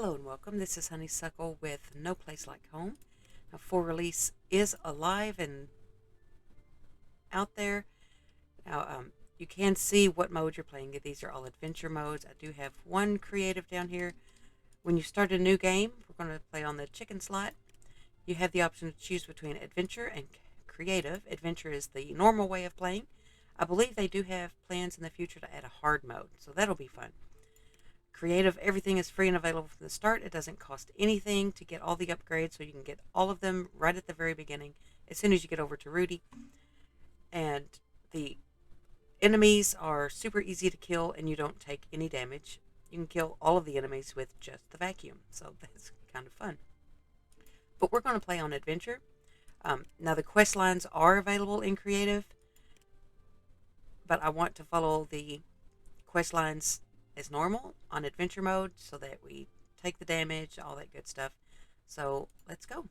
Hello and welcome. This is HoneySuckle with No Place Like Home. Now, full release is alive and out there. Now, you can see what mode you're playing. These are all adventure modes. I do have one creative down here. When you start a new game, we're going to play on the chicken slot. You have the option to choose between adventure and creative. Adventure is the normal way of playing. I believe they do have plans in the future to add a hard mode, so that'll be fun. Creative, everything is free and available from the start. It doesn't cost anything to get all the upgrades, so you can get all of them right at the very beginning as soon as you get over to Rudy. And the enemies are super easy to kill, and you don't take any damage. You can kill all of the enemies with just the vacuum, so that's kind of fun. But we're going to play on adventure. Now, the quest lines are available in creative, but I want to follow the quest lines as normal on adventure mode so that we take the damage, all that good stuff. So let's go.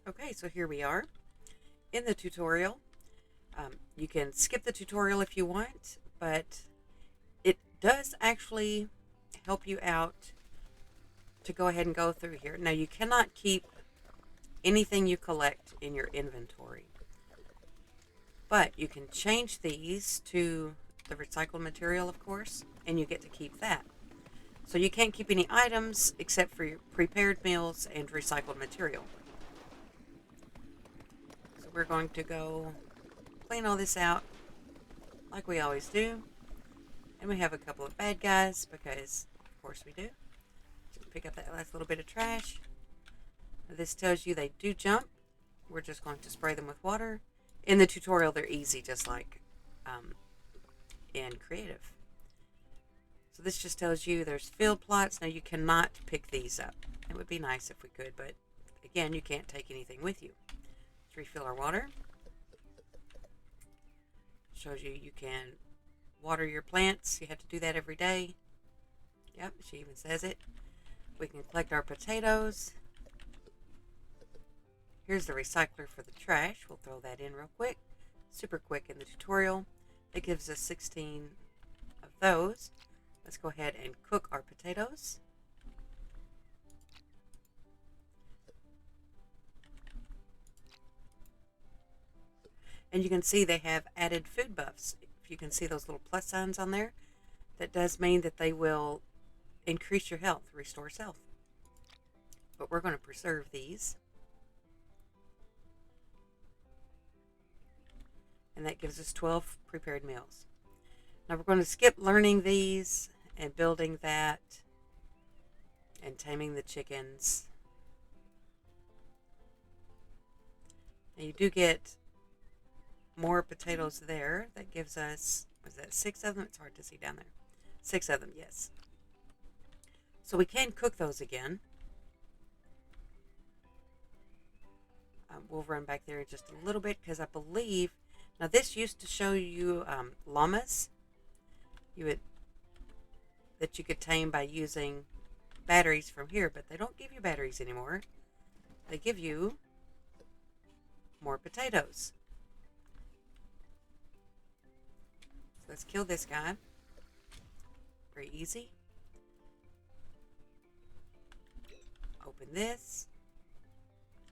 Okay, so here we are in the tutorial. You can skip the tutorial if you want, but it does actually help you out to go ahead and go through here. Now, you cannot keep anything you collect in your inventory, but you can change these to the recycled material, of course, and you get to keep that. So you can't keep any items except for your prepared meals and recycled material. So we're going to go clean all this out like we always do. And we have a couple of bad guys because, of course, we do. So pick up that last little bit of trash. This tells you they do jump. We're just going to spray them with water. In the tutorial, they're easy, just like in creative. So this just tells you there's field plots. Now, you cannot pick these up. It would be nice if we could, but again, you can't take anything with you. Let's refill our water. Shows you can water your plants. You have to do that every day. Yep, she even says it. We can collect our potatoes. Here's the recycler for the trash. We'll throw that in real quick. Super quick in the tutorial. It gives us 16 of those. Let's go ahead and cook our potatoes. And you can see they have added food buffs. If you can see those little plus signs on there, that does mean that they will increase your health, restore health. But we're going to preserve these. And that gives us 12 prepared meals. Now we're going to skip learning these and building that and taming the chickens. Now you do get more potatoes there. That gives us, was that 6 of them? It's hard to see down there. 6 of them, yes. So we can cook those again. We'll run back there in just a little bit because I believe, now this used to show you llamas that you could tame by using batteries from here, but they don't give you batteries anymore. They give you more potatoes. Let's kill this guy. Very easy. Open this.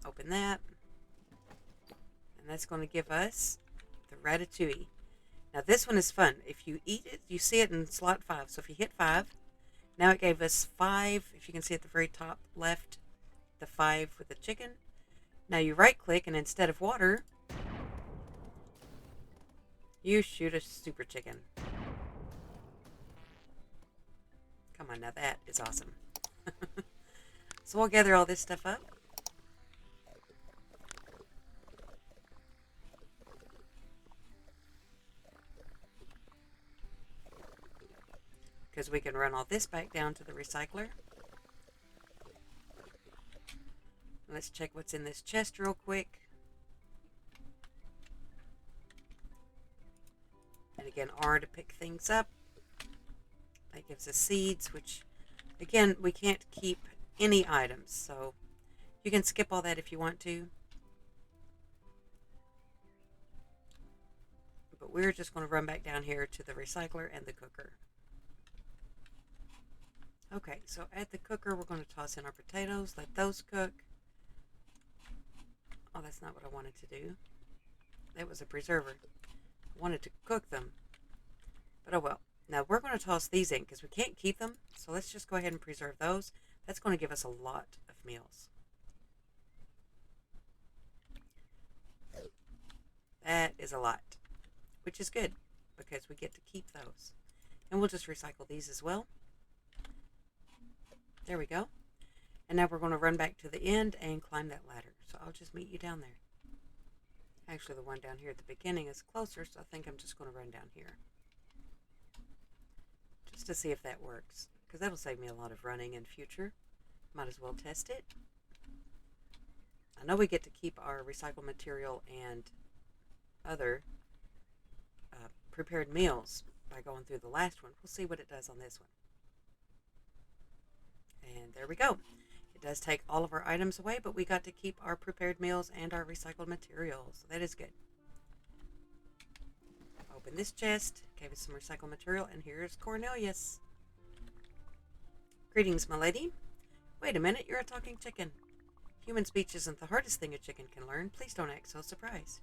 Open that. And that's going to give us the Ratatouille. Now this one is fun. If you eat it, you see it in slot 5. So if you hit 5, now it gave us 5. If you can see at the very top left, the 5 with the chicken. Now you right click and instead of water, you shoot a super chicken. Come on, now that is awesome. So we'll gather all this stuff up. because we can run all this back down to the recycler. Let's check what's in this chest real quick. And again, R to pick things up. That gives us seeds, which, again, we can't keep any items, so you can skip all that if you want to. But we're just going to run back down here to the recycler and the cooker. Okay, so at the cooker, we're going to toss in our potatoes, let those cook. Oh, that's not what I wanted to do. That was a preserver. I wanted to cook them. But oh well. Now we're going to toss these in because we can't keep them. So let's just go ahead and preserve those. That's going to give us a lot of meals. That is a lot. Which is good because we get to keep those. And we'll just recycle these as well. There we go. And now we're going to run back to the end and climb that ladder. So I'll just meet you down there. Actually, the one down here at the beginning is closer, so I think I'm just going to run down here. Just to see if that works. Because that'll save me a lot of running in future. Might as well test it. I know we get to keep our recycled material and other prepared meals by going through the last one. We'll see what it does on this one. And there we go. It does take all of our items away, but we got to keep our prepared meals and our recycled materials. So that is good. Open this chest, gave us some recycled material, and here's Cornelius. Greetings, my lady. Wait a minute, you're a talking chicken. Human speech isn't the hardest thing a chicken can learn. Please don't act so surprised.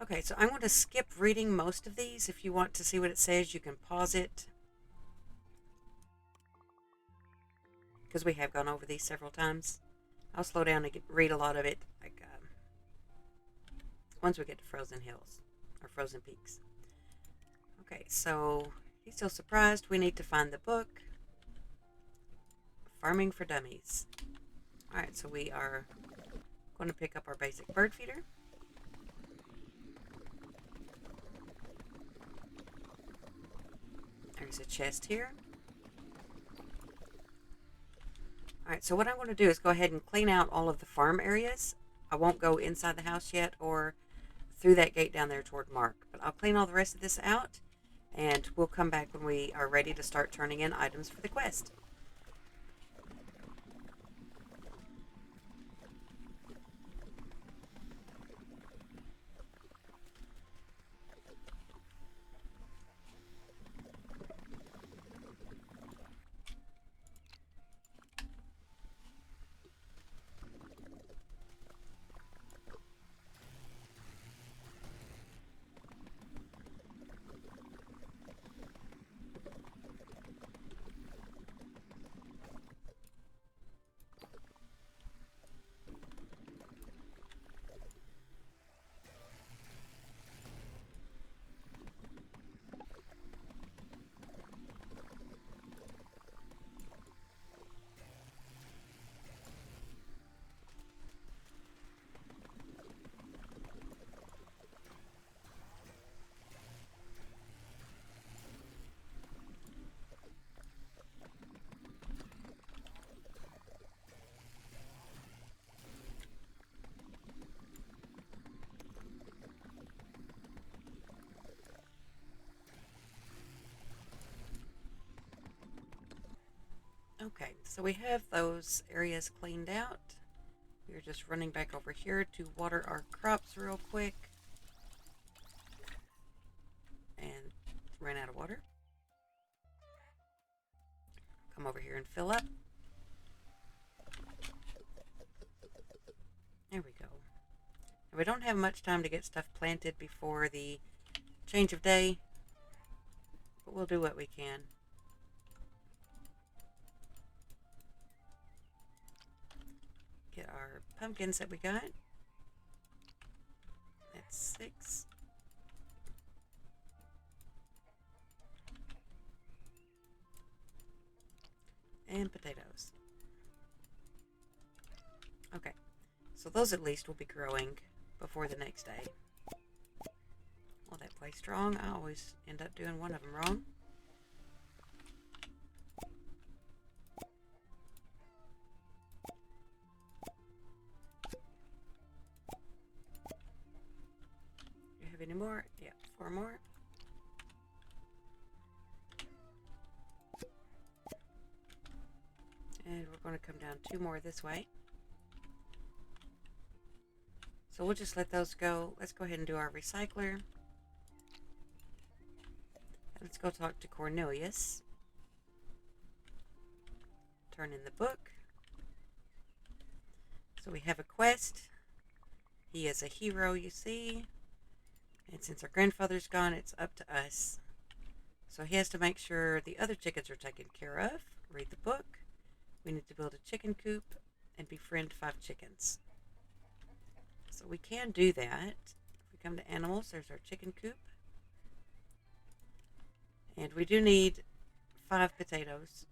Okay, so I'm going to skip reading most of these. If you want to see what it says, you can pause it. Because we have gone over these several times. I'll slow down and read a lot of it. Like once we get to Frozen Hills. Or Frozen Peaks. Okay, so he's still surprised. We need to find the book. Farming for Dummies. Alright, so we are going to pick up our basic bird feeder. There's a chest here. Alright, so what I'm going to do is go ahead and clean out all of the farm areas. I won't go inside the house yet or through that gate down there toward Mark. But I'll clean all the rest of this out, and we'll come back when we are ready to start turning in items for the quest. Okay, so we have those areas cleaned out. We're just running back over here to water our crops real quick. And ran out of water. Come over here and fill up. There we go. And we don't have much time to get stuff planted before the change of day, but we'll do what we can. Get our pumpkins that we got. That's 6. And potatoes. Okay, so those at least will be growing before the next day. Will that play strong? I always end up doing one of them wrong. And we're going to come down 2 more this way. So we'll just let those go. Let's go ahead and do our recycler. Let's go talk to Cornelius. Turn in the book. So we have a quest. He is a hero, you see. And since our grandfather's gone, it's up to us. So he has to make sure the other chickens are taken care of. Read the book. We need to build a chicken coop and befriend 5 chickens. So we can do that. If we come to animals, there's our chicken coop. And we do need 5 potatoes.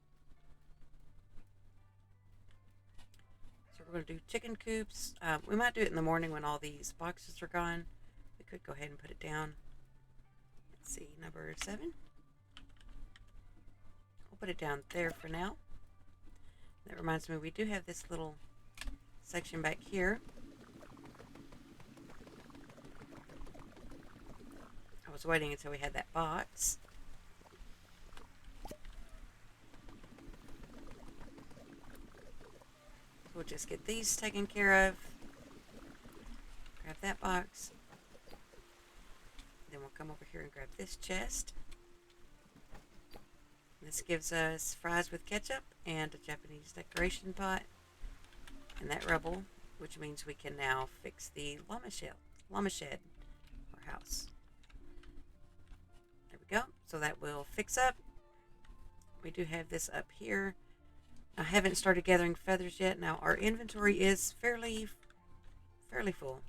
So we're going to do chicken coops. We might do it in the morning when all these boxes are gone. We could go ahead and put it down. Let's see, number 7. We'll put it down there for now. That reminds me, we do have this little section back here. I was waiting until we had that box. We'll just get these taken care of. Grab that box. Then we'll come over here and grab this chest. This gives us fries with ketchup and a Japanese decoration pot. And that rubble, which means we can now fix the llama shed, or house. There we go. So that will fix up. We do have this up here. I haven't started gathering feathers yet. Now our inventory is fairly full.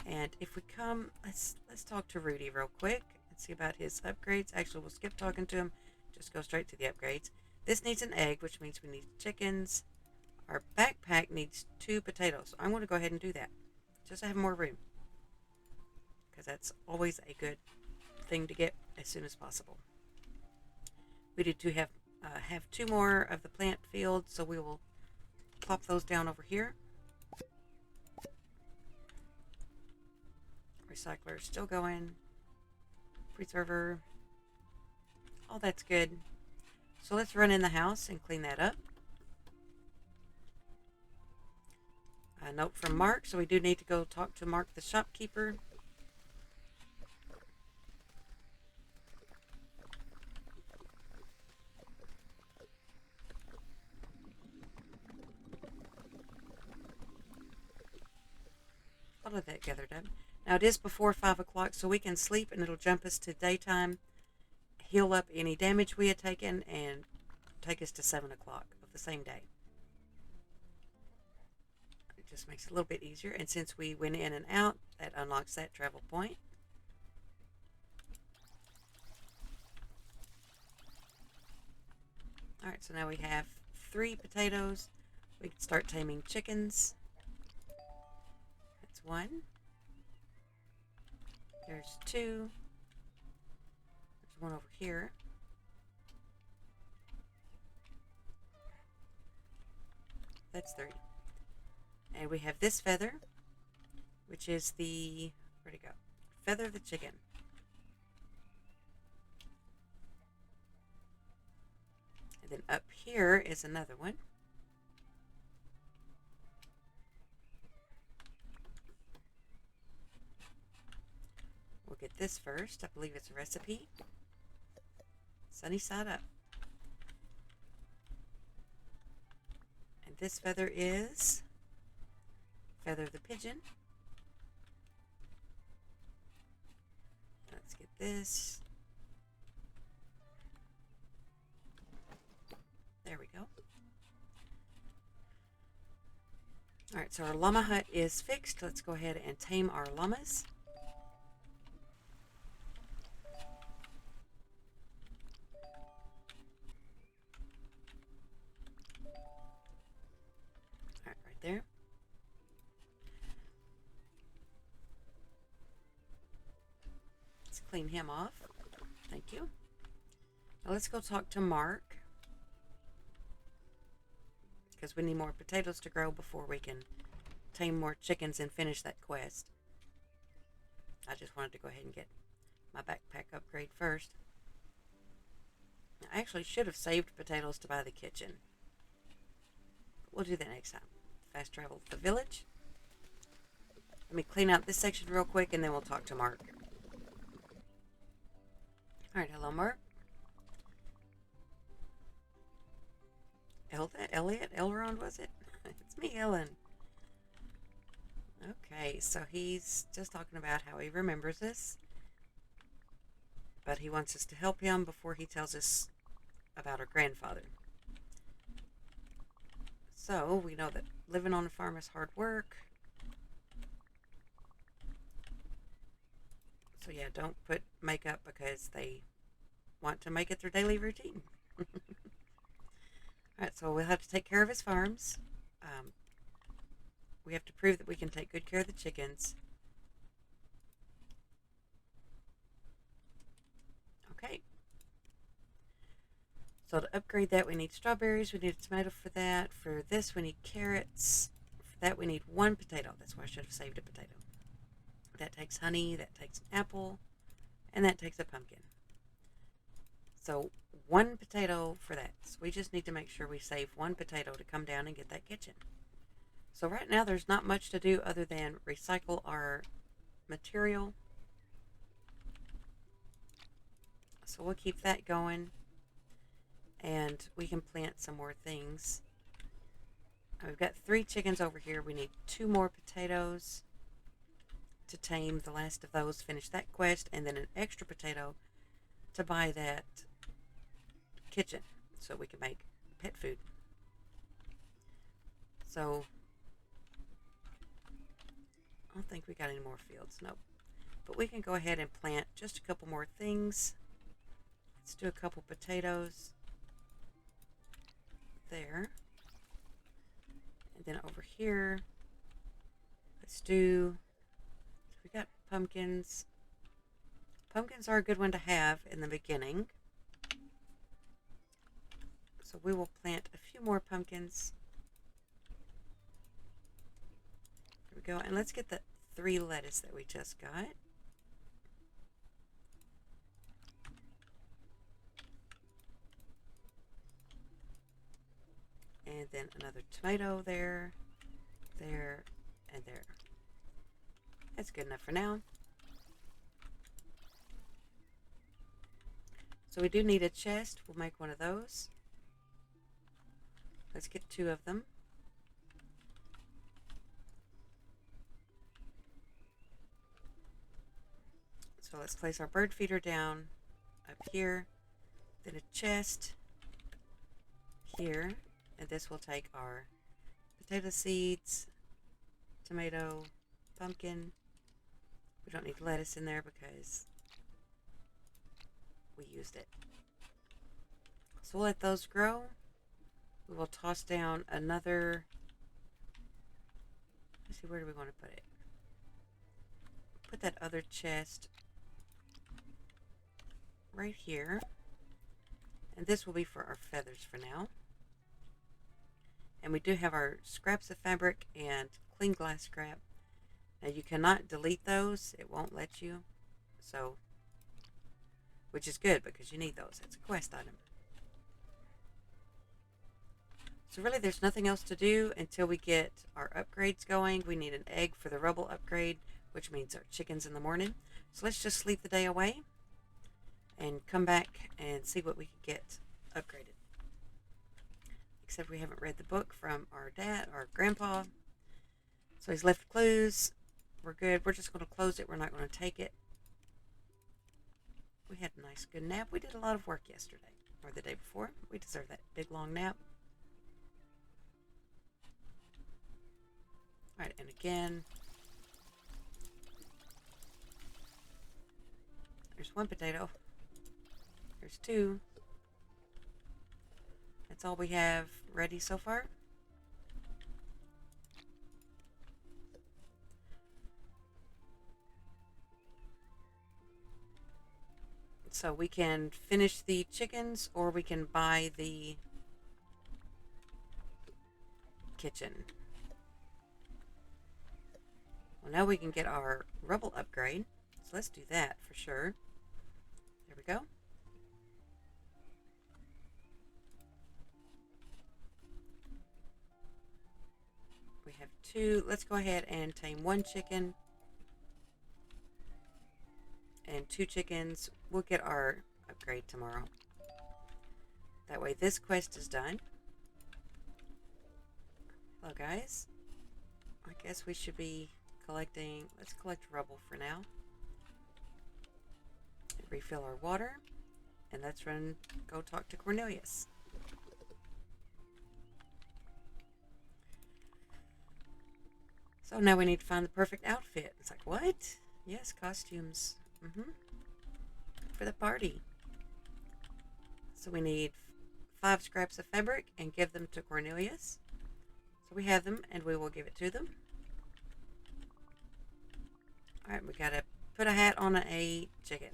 And if we come, let's talk to Rudy real quick and see about his upgrades. Actually, we'll skip talking to him. Just go straight to the upgrades. This needs an egg, which means we need chickens. Our backpack needs 2 potatoes. So I'm going to go ahead and do that, just to have more room, because that's always a good thing to get as soon as possible. We do have 2 more of the plant field, so we will plop those down over here. Recycler is still going. Preserver. All that's good. So let's run in the house and clean that up. A note from Mark, so we do need to go talk to Mark the shopkeeper. All of that gathered up. Now it is before 5 o'clock, so we can sleep and it'll jump us to daytime, heal up any damage we had taken, and take us to 7 o'clock of the same day. It just makes it a little bit easier, and since we went in and out, that unlocks that travel point. Alright, so now we have 3 potatoes. We can start taming chickens. That's 1. There's 2. There's 1 over here. That's 3. And we have this feather, which is the, where'd it go? Feather the chicken. And then up here is another one. We'll get this first. I believe it's a recipe. Sunny side up. And this feather is feather the pigeon. Let's get this. There we go. Alright, so our llama hut is fixed. Let's go ahead and tame our llamas. Alright, right there. Let's clean him off. Thank you. Now let's go talk to Mark, because we need more potatoes to grow before we can tame more chickens and finish that quest. I just wanted to go ahead and get my backpack upgrade first. I actually should have saved potatoes to buy the kitchen. we'll do that next time. Fast travel to the village. Let me clean out this section real quick and then we'll talk to Mark. Alright, hello Mark. Elliot? Elrond, was it? It's me, Ellen. Okay, so he's just talking about how he remembers us. But he wants us to help him before he tells us about our grandfather. So, we know that living on a farm is hard work. So yeah, don't put makeup because they want to make it their daily routine. Alright, so we'll have to take care of his farms. We have to prove that we can take good care of the chickens. Okay. So to upgrade that, we need strawberries. We need a tomato for that. For this, we need carrots. For that, we need 1 potato. That's why I should have saved a potato. That takes honey. That takes an apple. And that takes a pumpkin. So 1 potato for that. So we just need to make sure we save 1 potato to come down and get that kitchen. So right now there's not much to do other than recycle our material. So we'll keep that going. And we can plant some more things. We've got 3 chickens over here. We need 2 more potatoes to tame the last of those, finish that quest, and then an extra potato to buy that kitchen so we can make pet food. So I don't think we got any more fields. Nope. But we can go ahead and plant just a couple more things. Let's do a couple potatoes there. And then over here, let's do, we got pumpkins. Pumpkins are a good one to have in the beginning. So we will plant a few more pumpkins. There we go. And let's get the 3 lettuce that we just got. And then another tomato there, there, and there. That's good enough for now. So we do need a chest. We'll make one of those. Let's get 2 of them. So let's place our bird feeder down up here. Then a chest here. And this will take our potato seeds, tomato, pumpkin. We don't need lettuce in there because we used it. So we'll let those grow. We will toss down another, let's see, where do we want to put it? Put that other chest right here. And this will be for our feathers for now. And we do have our scraps of fabric and clean glass scrap. Now you cannot delete those. It won't let you. So, which is good because you need those. It's a quest item. So really there's nothing else to do until we get our upgrades going. We need an egg for the rubble upgrade, which means our chickens in the morning. So let's just sleep the day away and come back and see what we can get upgraded. Except we haven't read the book from our dad, our grandpa. So he's left clues. We're good. We're just going to close it. We're not going to take it. We had a nice good nap. We did a lot of work yesterday, or the day before. We deserve that big long nap. Alright, and again, there's 1 potato. There's 2. That's all we have ready so far. So we can finish the chickens or we can buy the kitchen. Well, now we can get our rubble upgrade. So let's do that for sure. There we go. let's go ahead and tame 1 chicken and 2 chickens. We'll get our upgrade tomorrow. That way this quest is done. Hello guys. I guess we should be collecting, let's collect rubble for now. And refill our water. And let's go talk to Cornelius. So now we need to find the perfect outfit. It's like, what? Yes, costumes. For the party. So we need 5 scraps of fabric and give them to Cornelius. So we have them and we will give it to them. Alright, we gotta put a hat on a chicken.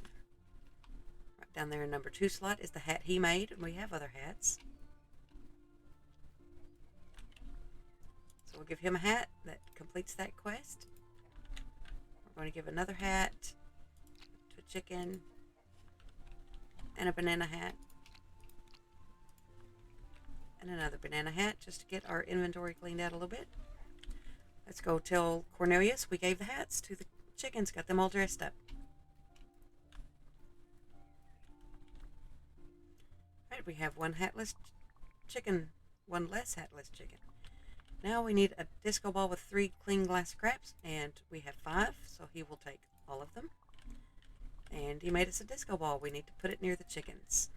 Right down there in number 2 slot is the hat he made. And we have other hats. So we'll give him a hat that completes that quest. We're going to give another hat to a chicken and a banana hat and another banana hat just to get our inventory cleaned out a little bit. Let's go tell Cornelius we gave the hats to the chickens, got them all dressed up. Alright, we have 1 hatless chicken, 1 less hatless chicken. Now we need a disco ball with 3 clean glass scraps, and we have 5, so he will take all of them. And he made us a disco ball. We need to put it near the chickens.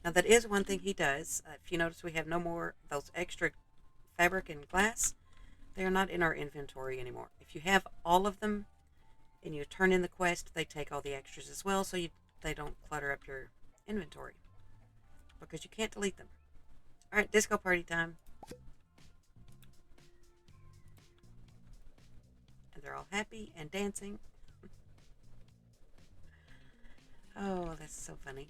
Now that is one thing he does. If you notice, we have no more of those extra fabric and glass. They are not in our inventory anymore. If you have all of them and you turn in the quest, they take all the extras as well, so they don't clutter up your inventory. Because you can't delete them. Alright, disco party time. They're all happy and dancing. Oh, that's so funny.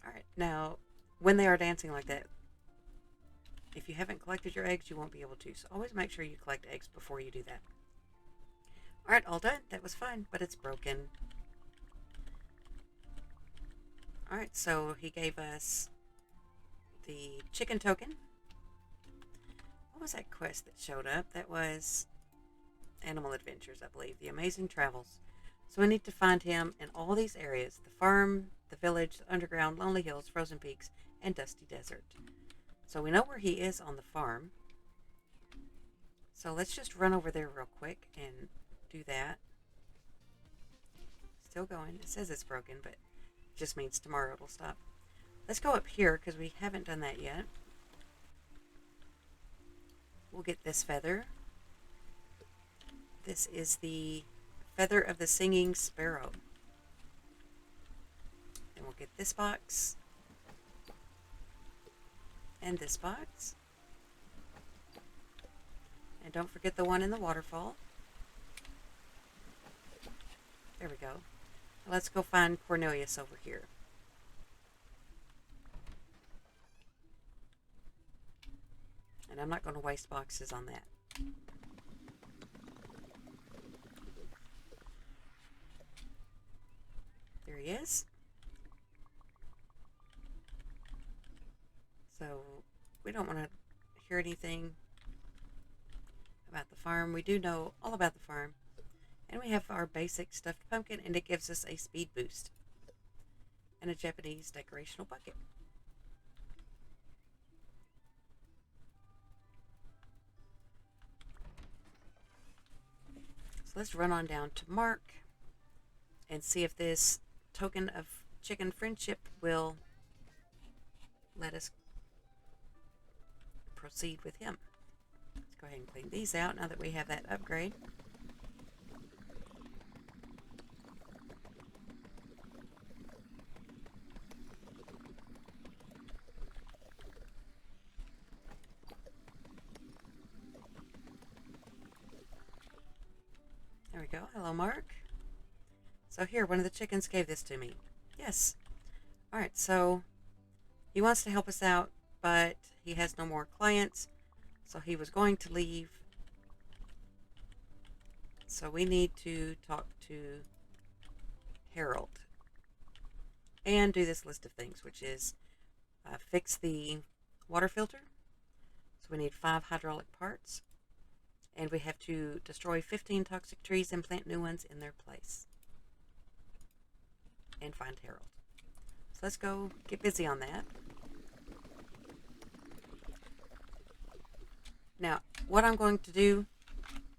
Alright, now, when they are dancing like that, if you haven't collected your eggs, you won't be able to. So always make sure you collect eggs before you do that. Alright, all done. That was fine, but it's broken. Alright, so he gave us the chicken token. What was that quest that showed up? That was Animal Adventures, I believe. The Amazing Travels. So we need to find him in all these areas. The farm, the village, the underground, Lonely Hills, Frozen Peaks, and Dusty Desert. So we know where he is on the farm. So let's just run over there real quick and do that. Still going. It says it's broken, but it just means tomorrow it'll stop. Let's go up here because we haven't done that yet. We'll get this feather. This is the feather of the singing sparrow. And we'll get this box. And this box. And don't forget the one in the waterfall. There we go. Now let's go find Cornelius over here. And I'm not going to waste boxes on that. There he is. So we don't want to hear anything about the farm. We do know all about the farm. And we have our basic stuffed pumpkin, and it gives us a speed boost. And a Japanese decorational bucket. So let's run on down to Mark and see if this token of chicken friendship will let us proceed with him. Let's go ahead and clean these out now that we have that upgrade. There we go. Hello, Mark. So here, one of the chickens gave this to me. Yes. Alright, so he wants to help us out, but he has no more clients, so he was going to leave. So we need to talk to Harold and do this list of things, which is fix the water filter. So we need 5 hydraulic parts. And we have to destroy 15 toxic trees and plant new ones in their place. And find Harold. So let's go get busy on that. Now, what I'm going to do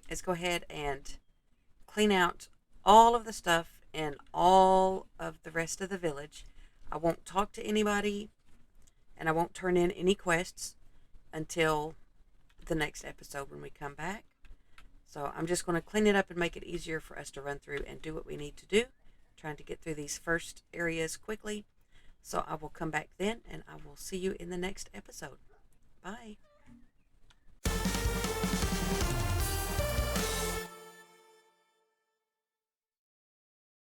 is go ahead and clean out all of the stuff in all of the rest of the village. I won't talk to anybody, and I won't turn in any quests until the next episode when we come back. So I'm just going to clean it up and make it easier for us to run through and do what we need to do. Trying to get through these first areas quickly. So I will come back then, and I will see you in the next episode. Bye.